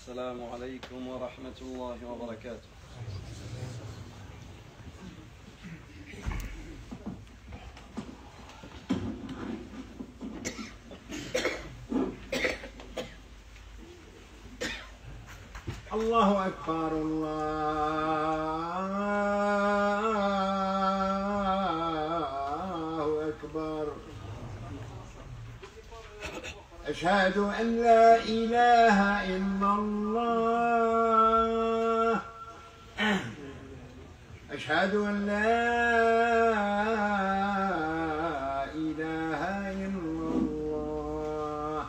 السلام عليكم ورحمة الله وبركاته. الله أكبر الله أكبر. أشهد أن لا إله إلا الله. أشهد أن لا إله إلا الله.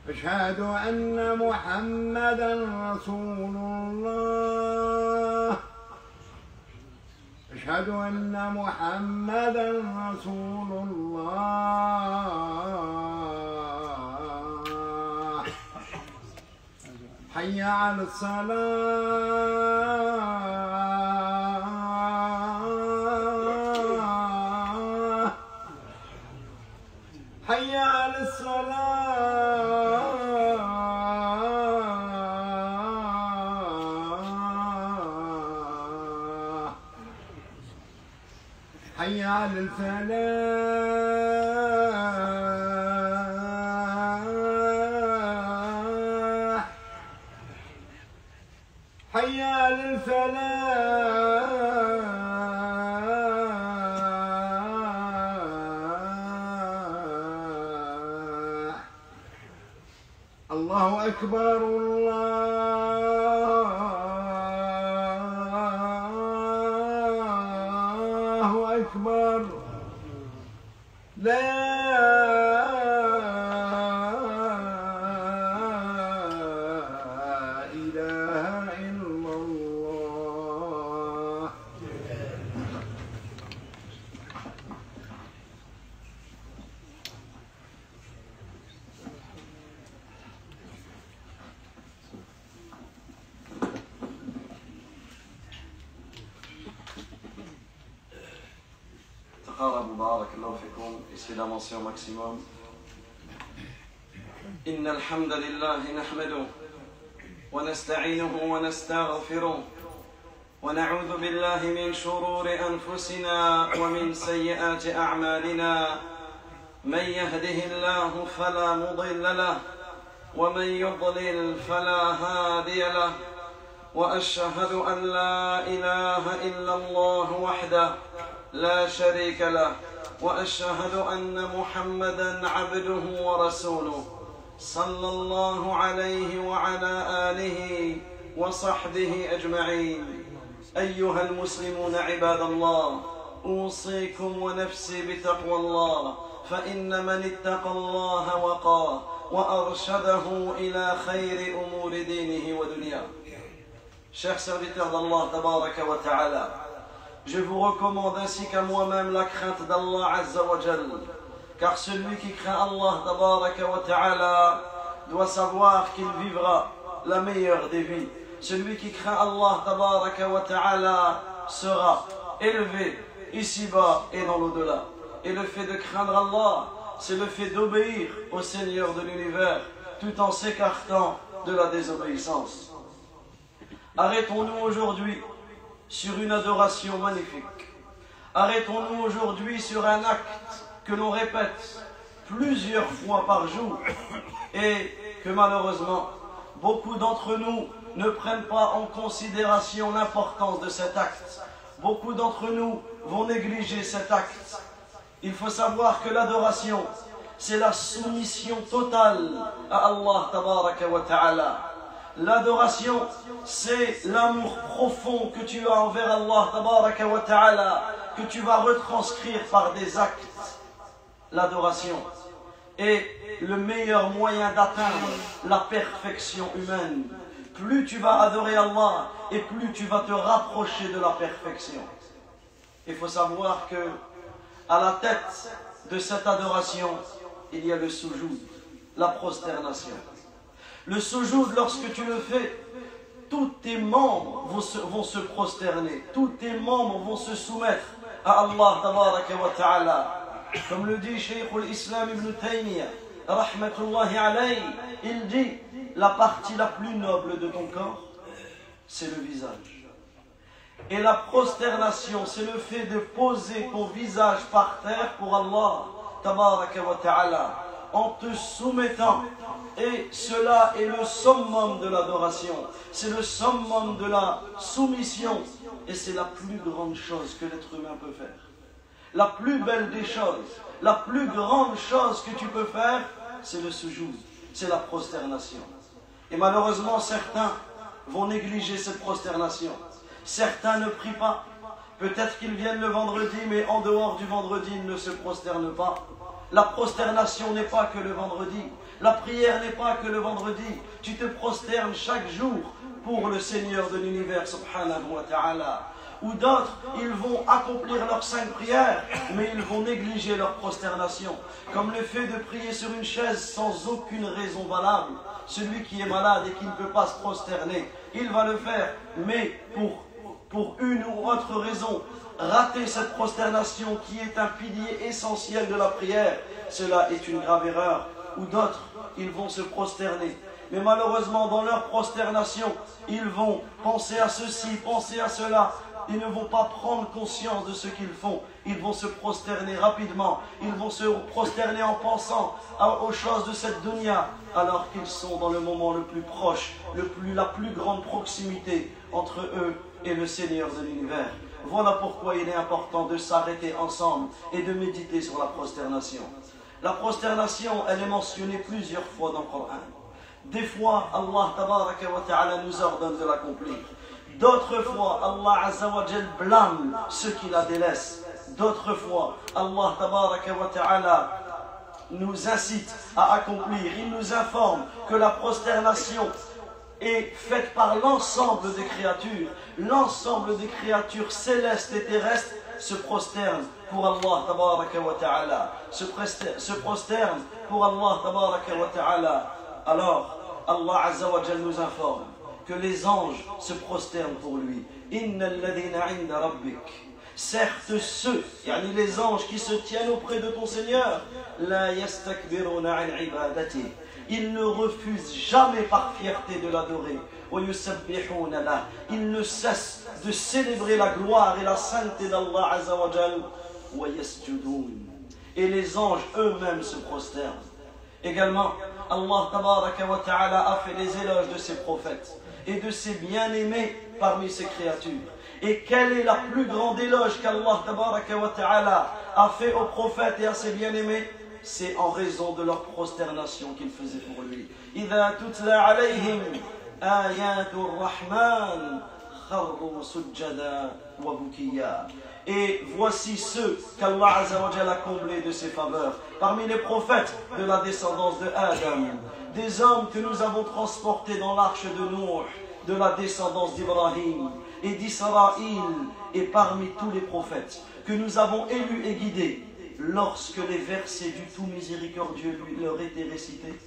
أشهد أن محمدا رسول الله. أشهد أن محمدا رسول الله. حي على الصلاة. حي على الصلاة. حي على الفلاح. حي على الفلاح. الله أكبر الله أكبر. لا إله إلا الله. تقاربوا بارك الله فيكم. Ici la mention maximum. إن الحمد لله نحمده ونستعينه ونستغفره ونعوذ بالله من شرور أنفسنا ومن سيئات أعمالنا. من يهده الله فلا مضل له ومن يضلل فلا هادي له. وأشهد أن لا إله إلا الله وحده لا شريك له وأشهد أن محمدًا عبده ورسوله صلى الله عليه وعلى آله وصحبه أجمعين. أيها المسلمون عباد الله، أوصيكم ونفسي بتقوى الله، فإن من اتقى الله وقاه وأرشده إلى خير أمور دينه ودنياه. Chers serviteurs d'Allah tabaraka wa ta'ala, je vous recommande ainsi qu'à moi-même la crainte d'Allah Azza wa Jal, car celui qui craint Allah tabaraka wa ta'ala doit savoir qu'il vivra la meilleure des vies. Celui qui craint Allah tabaraka wa ta'ala sera élevé ici-bas et dans l'au-delà. Et le fait de craindre Allah, c'est le fait d'obéir au Seigneur de l'univers tout en s'écartant de la désobéissance. Arrêtons-nous aujourd'hui sur une adoration magnifique. Arrêtons-nous aujourd'hui sur un acte que l'on répète plusieurs fois par jour et que malheureusement beaucoup d'entre nous ne prennent pas en considération l'importance de cet acte. Beaucoup d'entre nous vont négliger cet acte. Il faut savoir que l'adoration, c'est la soumission totale à Allah tabaraka wa ta'ala. L'adoration, c'est l'amour profond que tu as envers Allah tabaraka wa ta'ala, que tu vas retranscrire par des actes. L'adoration est le meilleur moyen d'atteindre la perfection humaine. Plus tu vas adorer Allah et plus tu vas te rapprocher de la perfection. Il faut savoir que à la tête de cette adoration, il y a le sujoud, la prosternation. Le sujoud, lorsque tu le fais, tous tes membres vont se prosterner, tous tes membres vont se soumettre à Allah tabaraka wa ta'ala. Comme le dit Cheikh al-Islam ibn Taymiyyah rahmatullahi alayhi, il dit, la partie la plus noble de ton corps, c'est le visage. Et la prosternation, c'est le fait de poser ton visage par terre pour Allah, tabaraka wa ta'ala, en te soumettant. Et cela est le summum de l'adoration, c'est le summum de la soumission, et c'est la plus grande chose que l'être humain peut faire. La plus belle des choses, la plus grande chose que tu peux faire, c'est le sujoud, c'est la prosternation. Et malheureusement, certains vont négliger cette prosternation. Certains ne prient pas. Peut-être qu'ils viennent le vendredi, mais en dehors du vendredi, ils ne se prosternent pas. La prosternation n'est pas que le vendredi. La prière n'est pas que le vendredi. Tu te prosternes chaque jour pour le Seigneur de l'univers, subhanahu wa ta'ala. Ou d'autres, ils vont accomplir leurs 5 prières, mais ils vont négliger leur prosternation. Comme le fait de prier sur une chaise sans aucune raison valable. Celui qui est malade et qui ne peut pas se prosterner, il va le faire, mais pour une ou autre raison, rater cette prosternation qui est un pilier essentiel de la prière, cela est une grave erreur. Ou d'autres, ils vont se prosterner. Mais malheureusement, dans leur prosternation, ils vont penser à ceci, penser à cela. Ils ne vont pas prendre conscience de ce qu'ils font. Ils vont se prosterner rapidement. Ils vont se prosterner en pensant aux choses de cette dunya, alors qu'ils sont dans le moment le plus proche, la plus grande proximité entre eux et le Seigneur de l'univers. Voilà pourquoi il est important de s'arrêter ensemble et de méditer sur la prosternation. La prosternation, elle est mentionnée plusieurs fois dans le Coran. Des fois, Allah tabaraka wa ta'ala nous ordonne de l'accomplir. D'autres fois, Allah azza wa jal blâme ceux qui la délaissent. D'autres fois, Allah tabaraka wa ta'ala nous incite à accomplir. Il nous informe que la prosternation est faite par l'ensemble des créatures. L'ensemble des créatures célestes et terrestres se prosternent pour Allah tabaraka wa ta'ala. Se prosternent pour Allah tabaraka wa ta'ala. Alors, Allah azza wa jal nous informe que les anges se prosternent pour lui. Innal ladhina 'inda rabbik. Certes ceux, les anges qui se tiennent auprès de ton Seigneur, la yastakbiruna 'an ibadati. Ils ne refusent jamais par fierté de l'adorer. Wa yusabbihuna la. Ils ne cessent de célébrer la gloire et la sainteté d'Allah azza wa jal. Wa yasjudun. Et les anges eux-mêmes se prosternent. Également, Allah tabaraka wa ta'ala a fait les éloges de ses prophètes et de ses bien-aimés parmi ses créatures. Et quelle est la plus grande éloge qu'Allah tabaraka wa ta'ala a fait aux prophètes et à ses bien-aimés? C'est en raison de leur prosternation qu'ils faisaient pour lui. إِذَا تُتْلَى عَلَيْهِمْ آيَاتُ الرَّحْمَنِ خَرُّوا سُجَّدًا وَبُكِيًّا. Et voici ceux qu'Allah azza wa jalla a comblés de ses faveurs. Parmi les prophètes de la descendance de Adam, des hommes que nous avons transportés dans l'arche de Nuh, de la descendance d'Ibrahim et d'Israïl, et parmi tous les prophètes que nous avons élus et guidés, lorsque les versets du tout miséricordieux leur étaient récités,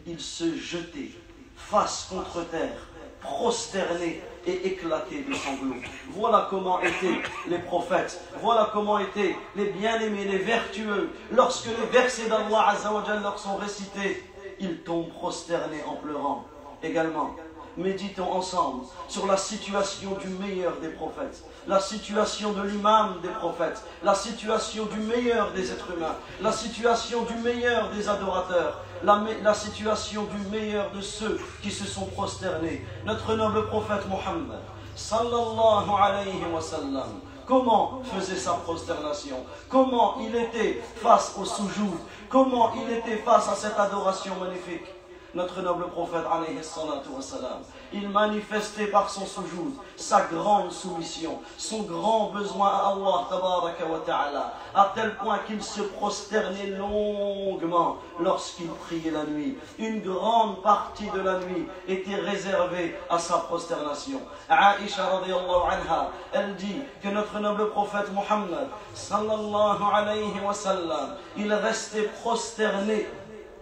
ils se jetaient face contre terre, prosternés et éclatés de sanglots. Voilà comment étaient les prophètes, voilà comment étaient les bien-aimés, les vertueux. Lorsque les versets d'Allah azza wa jalla leur sont récités, ils tombent prosternés en pleurant. Également, méditons ensemble sur la situation du meilleur des prophètes, la situation de l'imam des prophètes, la situation du meilleur des êtres humains, la situation du meilleur des adorateurs, la situation du meilleur de ceux qui se sont prosternés. Notre noble prophète Mohammed, sallallahu alayhi wa sallam, comment faisait sa prosternation? Comment il était face au soujoud? Comment il était face à cette adoration magnifique? Notre noble prophète, alayhi salatu wa salam, il manifestait par son soujoud sa grande soumission, son grand besoin à Allah tabaraka wa ta'ala, à tel point qu'il se prosternait longuement lorsqu'il priait la nuit. Une grande partie de la nuit était réservée à sa prosternation. Aïcha radiyallahu anha, elle dit que notre noble prophète Muhammad sallallahu alayhi wa sallam, il restait prosterné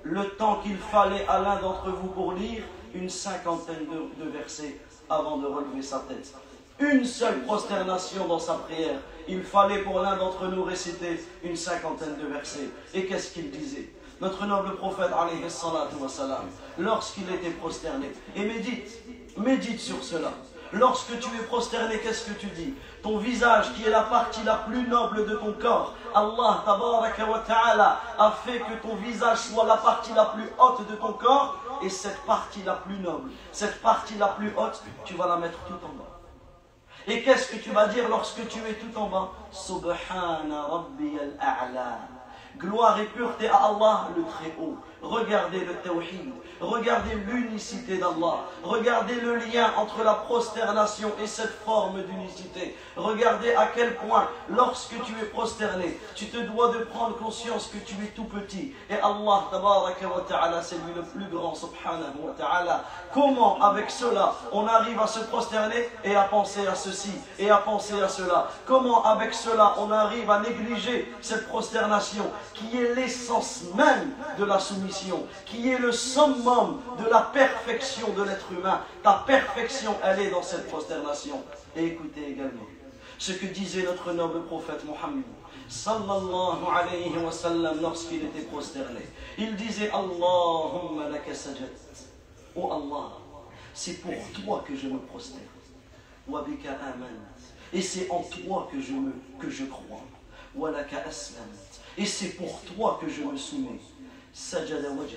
le temps qu'il fallait à l'un d'entre vous pour lire une 50aine de versets avant de relever sa tête. Une seule prosternation dans sa prière. Il fallait pour l'un d'entre nous réciter une 50aine de versets. Et qu'est-ce qu'il disait? notre noble prophète, alayhi salatu wa salam, lorsqu'il était prosterné. Et médite sur cela. Lorsque tu es prosterné, qu'est-ce que tu dis? Ton visage, qui est la partie la plus noble de ton corps, Allah tabaraka wa ta'ala a fait que ton visage soit la partie la plus haute de ton corps, et cette partie la plus noble, cette partie la plus haute, tu vas la mettre tout en bas. Et qu'est-ce que tu vas dire lorsque tu es tout en bas? Subhana rabbiyal a'la. Gloire et pureté à Allah le Très-Haut. Regardez le tawhid, regardez l'unicité d'Allah, regardez le lien entre la prosternation et cette forme d'unicité. Regardez à quel point, lorsque tu es prosterné, tu te dois de prendre conscience que tu es tout petit. Et Allah, tabaraka wa ta'ala, c'est lui le plus grand, subhanahu wa ta'ala. Comment, avec cela, on arrive à se prosterner et à penser à ceci et à penser à cela? Comment, avec cela, on arrive à négliger cette prosternation qui est l'essence même de la soumission, qui est le summum de la perfection de l'être humain? Ta perfection, elle est dans cette prosternation. Et écoutez également ce que disait notre noble prophète Mohammed sallallahu alayhi wa sallam lorsqu'il était prosterné. Il disait: Allahumma laka sajadtu. Oh Allah, c'est pour toi que je me prosterne. Wa bika amant. Et c'est en toi que je crois. Wa laka aslam. Et c'est pour toi que je me soumets. Sajada wajhi.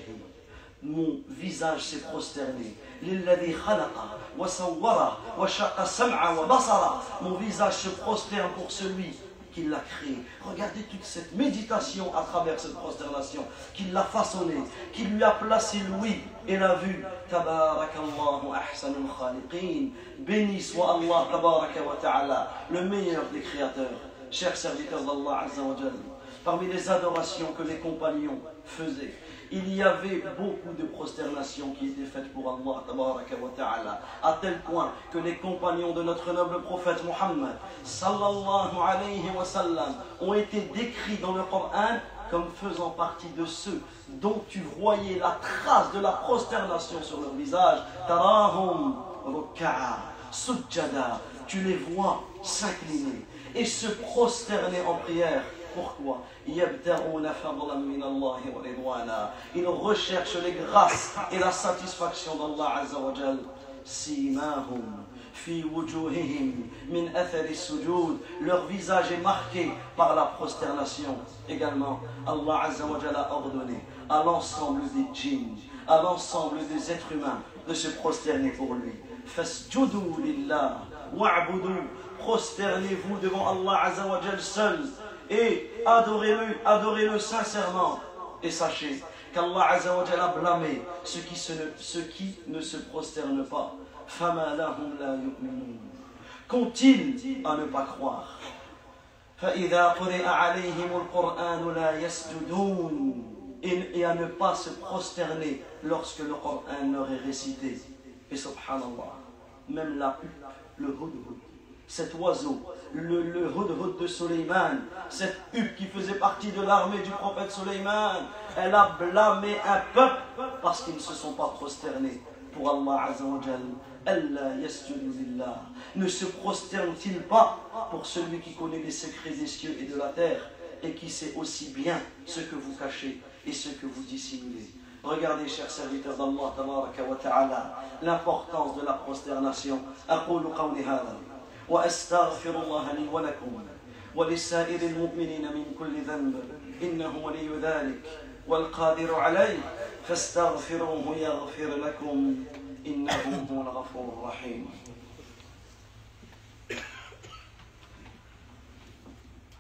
Mon visage s'est prosterné. Lilladhi khalaqa wa sawwara wa shaqa sam'a wa basara. Mon visage se prosterne pour celui qui l'a créé. Regardez toute cette méditation à travers cette prosternation, qui l'a façonné, qui lui a placé l'ouïe et la vue. Tabarakallahu ahsanul khaliqin. Béni soit Allah tabaraka wa ta'ala, le meilleur des créateurs. Chers serviteurs d'Allah Azza wa Jalla, parmi les adorations que les compagnons faisaient, il y avait beaucoup de prosternations qui étaient faites pour Allah tabaraka wa ta'ala, à tel point que les compagnons de notre noble prophète Muhammad sallallahu alayhi wa sallam ont été décrits dans le Coran comme faisant partie de ceux dont tu voyais la trace de la prosternation sur leur visage. Tarahum ruk'a sujjada, tu les vois s'incliner et se prosterner en prière. Pourquoi? Ils recherchent les grâces et la satisfaction d'Allah Azza wa Jal. Simahum fi wujuhihim min athari sujud. Leur visage est marqué par la prosternation. Également, Allah Azza wa Jal a ordonné à l'ensemble des djinns, à l'ensemble des êtres humains de se prosterner pour lui. Fasjudu lillah wa'budu. Prosternez-vous devant Allah Azza wa Jal seul et adorez-le sincèrement. Et sachez qu'Allah Azza wa Jalla a blâmé ceux qui ne se prosternent pas. Fama lahum la yu'minun. Qu'ont-ils à ne pas croire? فإذا قرئ عليهم القرآن لا يسجدون. Et à ne pas se prosterner lorsque le Coran leur est récité. Et subhanallah, même la huppe, le hudhud, cet oiseau, le hudhud de Sulayman, cette huppe qui faisait partie de l'armée du prophète Sulayman, elle a blâmé un peuple parce qu'ils ne se sont pas prosternés pour Allah Azza wa Jal. Allah yasjudu lillah. Ne se prosterne-t-il pas pour celui qui connaît les secrets des cieux et de la terre et qui sait aussi bien ce que vous cachez et ce que vous dissimulez? Regardez, chers serviteurs d'Allah tabaraka wa ta'ala, l'importance de la prosternation. Aqulu qawli hadha وأستغفر الله لي ولكم ولسائر المؤمنين من كل ذنب إنه ولي ذلك والقادر عليه فاستغفروه يغفر لكم إنه هو الغفور الرحيم.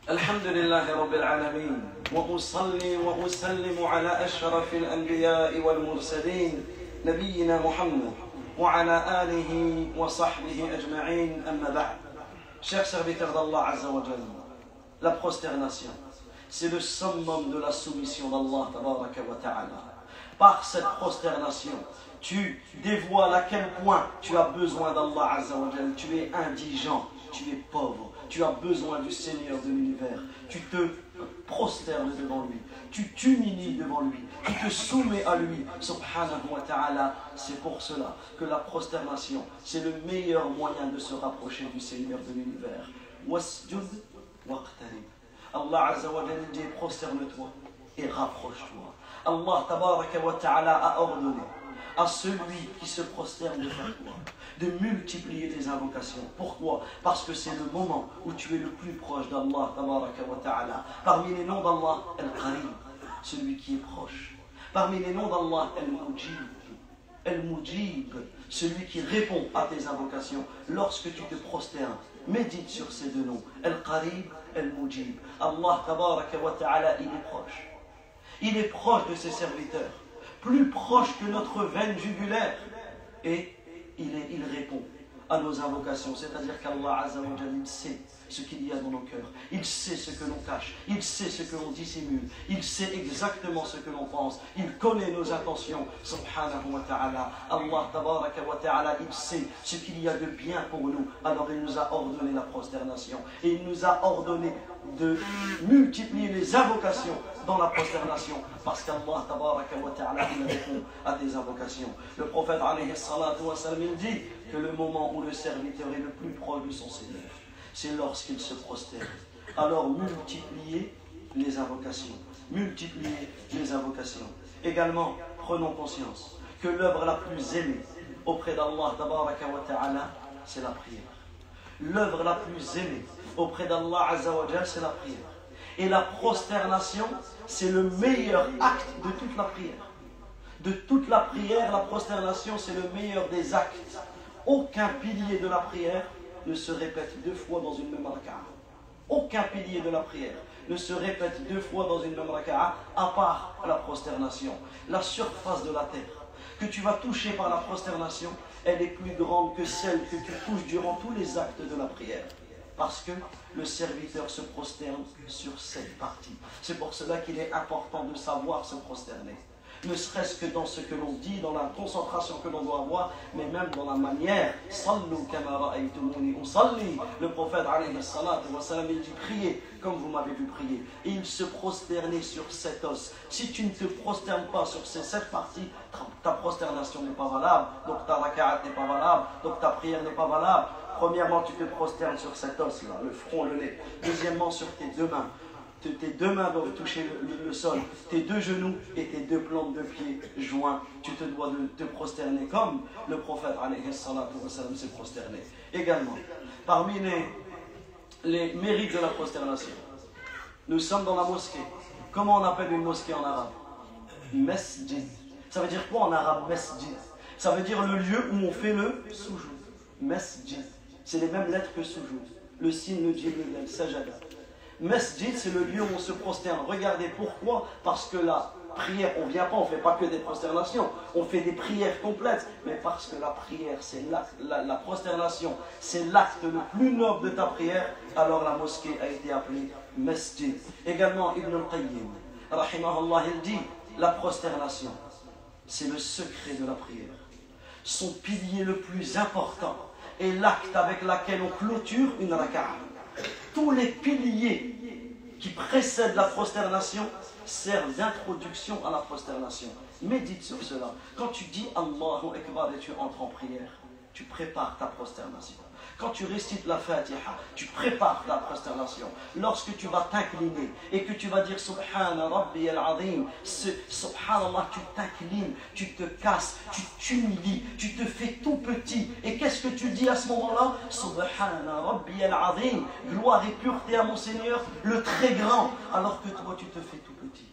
الحمد لله رب العالمين وأصلي وأسلم على أشرف الأنبياء والمرسلين نبينا محمد وعلى آله وصحبه أجمعين أما بعد. Chers serviteurs d'Allah Azza wa Jalla, la prosternation, c'est le summum de la soumission d'Allah tabaraka wa ta'ala. Par cette prosternation, tu dévoiles à quel point tu as besoin d'Allah Azza wa Jalla. Tu es indigent, tu es pauvre, tu as besoin du Seigneur de l'univers. Tu te prosternes devant lui, tu t'humilies devant lui, tu te soumets à lui, subhanahu wa ta'ala. C'est pour cela que la prosternation, c'est le meilleur moyen de se rapprocher du Seigneur de l'univers. Wasjud waqtarib. Allah Azza wa Jalla dit: prosterne-toi et rapproche-toi. Allah tabaraka wa ta'ala a ordonné à celui qui se prosterne devant toi de multiplier tes invocations. Pourquoi? Parce que c'est le moment où tu es le plus proche d'Allah tabaraka wa ta'ala. Parmi les noms d'Allah, Al-Qarib, celui qui est proche. Parmi les noms d'Allah, Al-Mujib, Al-Mujib, celui qui répond à tes invocations lorsque tu te prosternes. Médite sur ces deux noms, Al-Qarib, Al-Mujib. Allah tabaraka wa ta'ala, il est proche. Il est proche de ses serviteurs, plus proche que notre veine jugulaire. Et il répond à nos invocations, c'est-à-dire qu'Allah Azza wa Jalla, il sait ce qu'il y a dans nos cœurs, il sait ce que l'on cache, il sait ce que l'on dissimule, il sait exactement ce que l'on pense, il connaît nos intentions, subhanahu wa ta'ala. Allah tabaraka wa ta'ala, il sait ce qu'il y a de bien pour nous, alors il nous a ordonné la prosternation, et il nous a ordonné de multiplier les invocations dans la prosternation, parce qu'Allah tabaraka wa ta'ala, il répond à tes invocations. Le prophète alayhi salatu wa salam, il dit que le moment où le serviteur est le plus proche de son Seigneur, c'est lorsqu'il se prosterne. Alors multipliez les invocations. Multipliez les invocations. Également, prenons conscience que l'œuvre la plus aimée auprès d'Allah tabaraka wa ta'ala, c'est la prière. L'œuvre la plus aimée auprès d'Allah Azza wa Jal, c'est la prière. Et la prosternation, c'est le meilleur acte de toute la prière. De toute la prière, la prosternation, c'est le meilleur des actes. Aucun pilier de la prière ne se répète deux fois dans une même raka'a. Aucun pilier de la prière ne se répète deux fois dans une même raka'a, à part la prosternation. La surface de la terre que tu vas toucher par la prosternation, elle est plus grande que celle que tu touches durant tous les actes de la prière. Parce que le serviteur se prosterne sur cette partie. C'est pour cela qu'il est important de savoir se prosterner. Ne serait-ce que dans ce que l'on dit, dans la concentration que l'on doit avoir, mais même dans la manière. Sallu kama ra'aytumuni usalli. Le prophète alayhi salatu wa salam, il dit priez comme vous m'avez vu prier. Et il se prosternait sur cet os. Si tu ne te prosternes pas sur ces 7 parties, ta prosternation n'est pas valable, donc ta raka'at n'est pas valable, donc ta prière n'est pas valable. Premièrement, tu te prosternes sur cet os-là, le front, le nez. Deuxièmement, sur tes deux mains. Tes deux mains doivent toucher le sol, tes deux genoux et tes deux plantes de pied joints. Tu te dois de te prosterner comme le prophète alayhi salatu wa salam s'est prosterné. Également, parmi les mérites de la prosternation, nous sommes dans la mosquée. Comment on appelle une mosquée en arabe? Masjid. Ça veut dire quoi en arabe, masjid? Ça veut dire le lieu où on fait le soujoud. Masjid. C'est les mêmes lettres que soujoud. Le signe, le djinn, le sajada. Masjid, c'est le lieu où on se prosterne. Regardez pourquoi? Parce que la prière, on ne vient pas, on ne fait pas que des prosternations, on fait des prières complètes, mais parce que la prière, c'est la prosternation, c'est l'acte le plus noble de ta prière, alors la mosquée a été appelée Masjid. Également, Ibn al-Qayyim, rahimahullah, il dit, la prosternation, c'est le secret de la prière. Son pilier le plus important est l'acte avec lequel on clôture une raka'a. Tous les piliers qui précèdent la prosternation servent d'introduction à la prosternation. Médite sur cela. Quand tu dis Allahu Akbar et tu entres en prière, tu prépares ta prosternation. Quand tu récites la Fatiha, tu prépares ta prosternation. Lorsque tu vas t'incliner et que tu vas dire Subhana Rabbi al-Azim, Subhanallah, tu t'inclines, tu te casses, tu t'humilies, tu te fais tout petit. Et qu'est-ce que tu dis à ce moment-là? Subhana Rabbi al-Azim, gloire et pureté à mon Seigneur, le très grand, alors que toi tu te fais tout petit.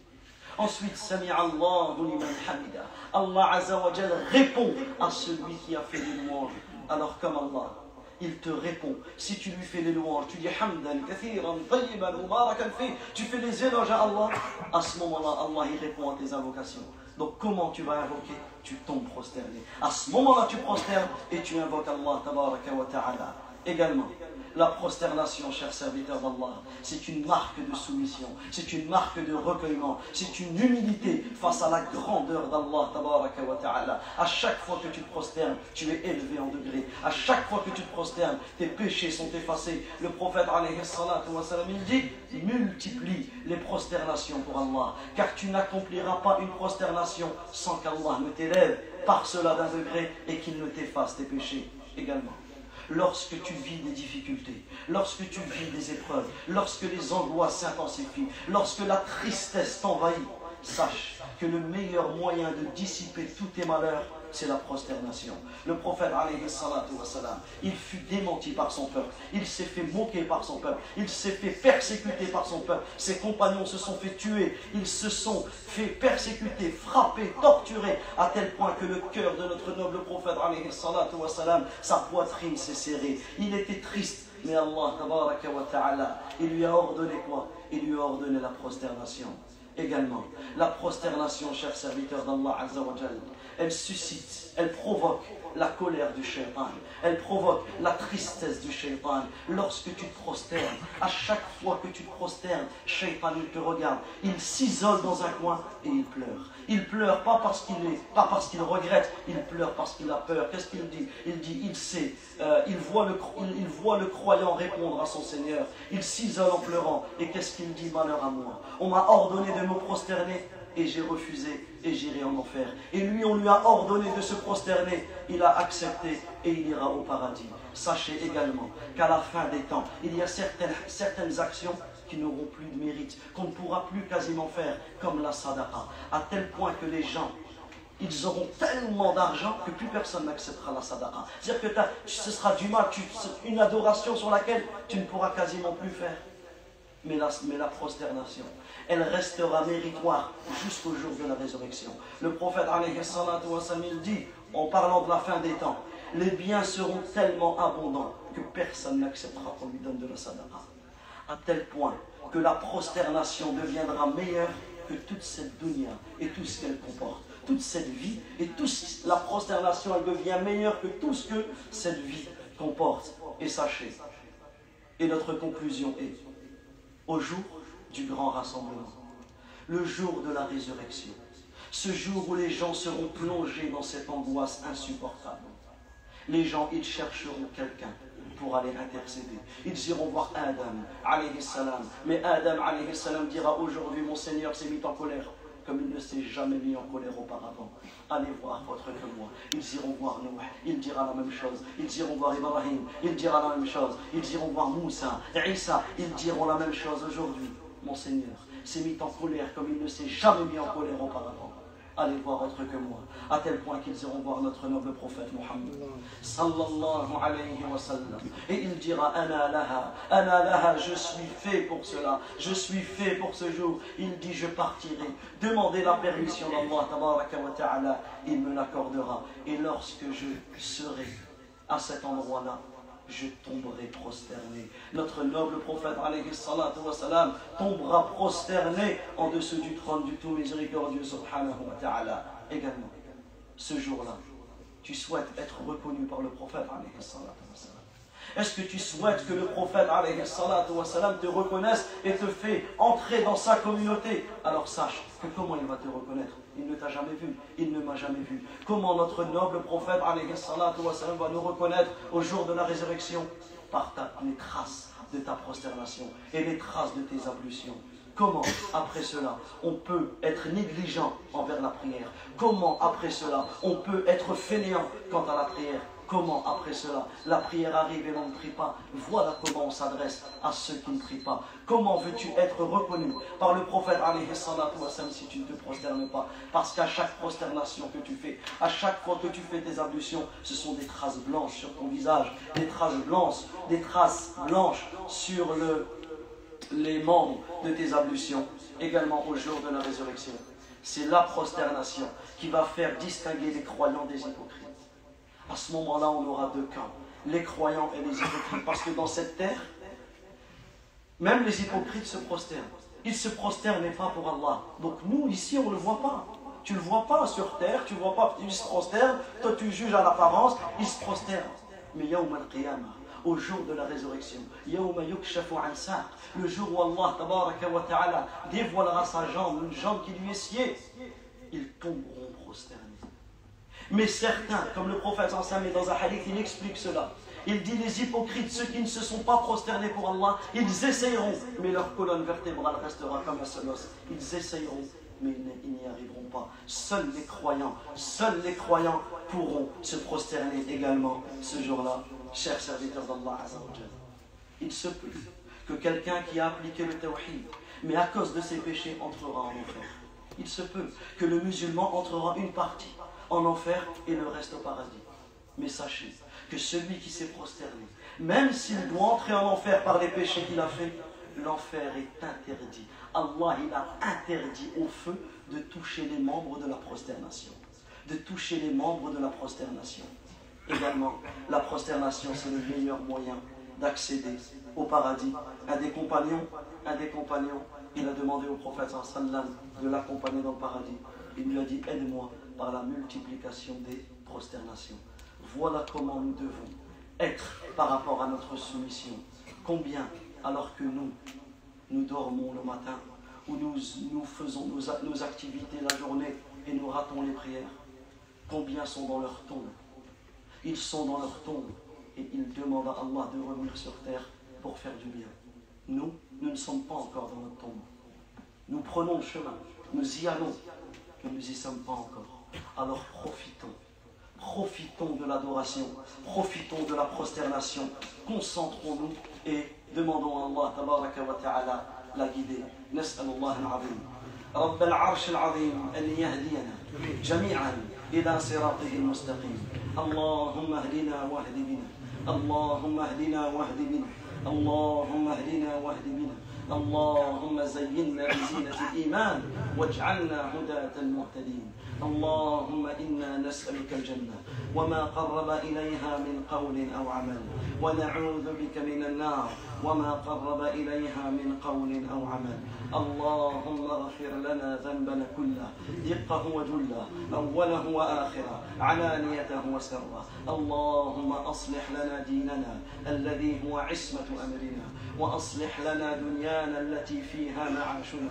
Ensuite, Sami Allahu liman hamida. Allah Azza wa Jalla répond à celui qui a fait les louanges. Alors comme Allah, il te répond. Si tu lui fais les louanges, tu dis Hamdan, kathiran, tayyiban, mubarakan fi, tu fais les éloges à Allah, à ce moment-là, Allah il répond à tes invocations. Donc comment tu vas invoquer? Tu tombes prosterné. À ce moment-là, tu prosternes et tu invoques Allah tabaraka wa ta'ala. Également, la prosternation, chers serviteurs d'Allah, c'est une marque de soumission, c'est une marque de recueillement, c'est une humilité face à la grandeur d'Allah tabaraka wa ta'ala. À chaque fois que tu te prosternes, tu es élevé en degré. À chaque fois que tu te prosternes, tes péchés sont effacés. Le prophète alayhi salatu wa salam, il dit, multiplie les prosternations pour Allah, car tu n'accompliras pas une prosternation sans qu'Allah ne t'élève par cela d'un degré et qu'il ne t'efface tes péchés également. Lorsque tu vis des difficultés, lorsque tu vis des épreuves, lorsque les angoisses s'intensifient, lorsque la tristesse t'envahit, sache que le meilleur moyen de dissiper tous tes malheurs, c'est la prosternation. Le prophète, alayhi salatu wa salam, il fut démenti par son peuple, il s'est fait moquer par son peuple, il s'est fait persécuter par son peuple, ses compagnons se sont fait tuer, ils se sont fait persécuter, frapper, torturer, à tel point que le cœur de notre noble prophète, alayhi salatu wa salam, sa poitrine s'est serrée. Il était triste, mais Allah, tabaraka wa ta'ala, il lui a ordonné quoi? Il lui a ordonné la prosternation. Également, la prosternation, chers serviteurs d'Allah Azza wa Jal, elle suscite, elle provoque la colère du shaitan, elle provoque la tristesse du shaitan. Lorsque tu te prosternes, à chaque fois que tu te prosternes, shaitan il te regarde, il s'isole dans un coin et il pleure. Il pleure pas parce qu'il regrette, il pleure parce qu'il a peur. Qu'est-ce qu'il dit? Il dit, il sait, il voit le croyant répondre à son Seigneur. Il s'isole en pleurant. Et qu'est-ce qu'il dit? Malheur à moi. On m'a ordonné de me prosterner et j'ai refusé et j'irai en enfer. Et lui, on lui a ordonné de se prosterner. Il a accepté et il ira au paradis. Sachez également qu'à la fin des temps, il y a certaines actions qui n'auront plus de mérite, qu'on ne pourra plus quasiment faire, comme la sadaqa, à tel point que les gens, ils auront tellement d'argent que plus personne n'acceptera la sadaqa. C'est-à-dire que ce sera du mal, une adoration sur laquelle tu ne pourras quasiment plus faire. Mais la prosternation, elle restera méritoire jusqu'au jour de la résurrection. Le prophète, alayhi salatu wa sallam, il dit, en parlant de la fin des temps, les biens seront tellement abondants que personne n'acceptera qu'on lui donne de la sadaqa. À tel point que la prosternation deviendra meilleure que toute cette dunya et tout ce qu'elle comporte. Toute cette vie et la prosternation, elle devient meilleure que tout ce que cette vie comporte. Et sachez, et notre conclusion est, au jour du grand rassemblement, le jour de la résurrection, ce jour où les gens seront plongés dans cette angoisse insupportable, les gens, ils chercheront quelqu'un pour aller intercéder. Ils iront voir Adam, alayhi salam. Mais Adam, alayhi salam, dira aujourd'hui, mon Seigneur s'est mis en colère, comme il ne s'est jamais mis en colère auparavant. Allez voir autre que moi. Ils iront voir Noé, il dira la même chose. Ils iront voir Ibrahim, il dira la même chose. Ils iront voir Moussa, Isa, ils diront la même chose aujourd'hui. Mon Seigneur s'est mis en colère comme il ne s'est jamais mis en colère auparavant. Allez voir autre que moi, à tel point qu'ils iront voir notre noble prophète Mohammed sallallahu alayhi wa sallam, et il dira ana laha, je suis fait pour cela, je suis fait pour ce jour. Il dit, je partirai, demandez la permission d'Allah tabaraka wa ta'ala, il me l'accordera, et lorsque je serai à cet endroit-là, je tomberai prosterné. Notre noble prophète alayhi salatu wa salam tombera prosterné en dessous du trône du tout miséricordieux subhanahu wa ta'ala. Également, ce jour-là, tu souhaites être reconnu par le prophète alayhi salatu wa salam. Est-ce que tu souhaites que le prophète alayhi salatu wa salam te reconnaisse et te fait entrer dans sa communauté? Alors sache que comment il va te reconnaître? Il ne t'a jamais vu, il ne m'a jamais vu. Comment notre noble prophète alayhi salatu wa salam va nous reconnaître au jour de la résurrection? Par les traces de ta prosternation et les traces de tes ablutions. Comment, après cela, on peut être négligent envers la prière? Comment, après cela, on peut être fainéant quant à la prière? Comment, après cela, la prière arrive et l'on ne prie pas? Voilà comment on s'adresse à ceux qui ne prient pas. Comment veux-tu être reconnu par le prophète alayhi salatu wa sallam si tu ne te prosternes pas? Parce qu'à chaque prosternation que tu fais, à chaque fois que tu fais tes ablutions, ce sont des traces blanches sur ton visage, des traces blanches sur les membres de tes ablutions, également au jour de la résurrection. C'est la prosternation qui va faire distinguer les croyants des hypocrites. À ce moment-là, on aura deux camps, les croyants et les hypocrites. Parce que dans cette terre, même les hypocrites se prosternent. Ils se prosternent, mais pas pour Allah. Donc nous, ici, on ne le voit pas. Tu ne le vois pas sur terre, tu ne vois pas, ils se prosternent. Toi, tu juges à l'apparence, ils se prosternent. Mais yawm al-qiyamah, au jour de la résurrection, yawma yukshafu an saq, le jour où Allah tabaraka wa ta'ala dévoilera sa jambe, une jambe qui lui est sciée, ils tomberont prosternés. Mais certains, comme le prophète sallallahu dans un hadith, il explique cela. Il dit, les hypocrites, ceux qui ne se sont pas prosternés pour Allah, ils essayeront, mais leur colonne vertébrale restera comme un seul os. Ils essayeront, mais ils n'y arriveront pas. Seuls les croyants pourront se prosterner également ce jour-là. Chers serviteurs d'Allah Azza wa Jalla, il se peut que quelqu'un qui a appliqué le tawhid, mais à cause de ses péchés, entrera en enfer. Il se peut que le musulman entrera une partie en enfer et le reste au paradis. Mais sachez que celui qui s'est prosterné, même s'il doit entrer en enfer par les péchés qu'il a fait, l'enfer est interdit. Allah, il a interdit au feu de toucher les membres de la prosternation. De toucher les membres de la prosternation. Également, la prosternation, c'est le meilleur moyen d'accéder au paradis. Un des compagnons, il a demandé au prophète sallam de l'accompagner dans le paradis. Il lui a dit, aide-moi par la multiplication des prosternations. Voilà comment nous devons être par rapport à notre soumission. Combien, alors que nous dormons le matin, ou nous faisons nos activités la journée et nous ratons les prières, combien sont dans leur tombe? Ils sont dans leur tombe et ils demandent à Allah de revenir sur terre pour faire du bien. Nous ne sommes pas encore dans notre tombe. Nous prenons le chemin, nous y allons, mais nous n'y sommes pas encore. Alors profitons de l'adoration, profitons de la prosternation, concentrons-nous et demandons à Allah tabaraka wa ta'ala la guider. نسأل الله العظيم رب العرش العظيم أن يهدينا جميعا إلى صراطه المستقيم. اللهم اهدنا واهد بنا، اللهم اهدنا واهد بنا، اللهم اهدنا واهد بنا، اللهم زينا بزينة الإيمان واجعلنا هداة مهتدين. اللهم إنا نسألك الجنة وما قرب إليها من قول أو عمل، ونعوذ بك من النار وما قرب إليها من قول أو عمل. اللهم اغفر لنا ذنبنا كله، دقه وجله، أوله وآخره، علانيته وسره. اللهم أصلح لنا ديننا الذي هو عصمة أمرنا، وأصلح لنا دنيانا التي فيها معاشنا،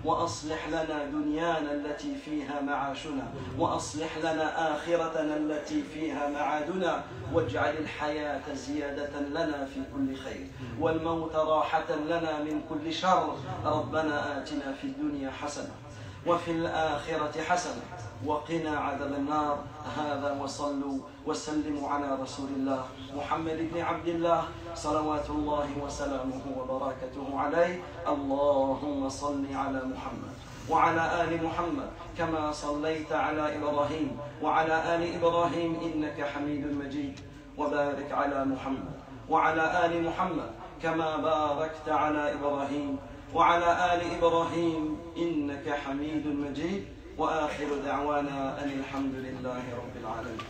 وأصلح لنا دنيانا التي فيها معاشنا، وأصلح لنا آخرتنا التي فيها معادنا، واجعل الحياة زيادة لنا في كل خير، والموت راحة لنا من كل شر. ربنا آتنا في الدنيا حسنة وفي الآخرة حسنة وقنا عذاب النار. هذا وصلوا وسلموا على رسول الله محمد بن عبد الله صلوات الله وسلامه وبركاته عليه. اللهم صل على محمد وعلى آل محمد كما صليت على إبراهيم وعلى آل إبراهيم إنك حميد مجيد، وبارك على محمد وعلى آل محمد كما باركت على إبراهيم وعلى آل إبراهيم إنك حميد مجيد. وآخر دعوانا أن الحمد لله رب العالمين.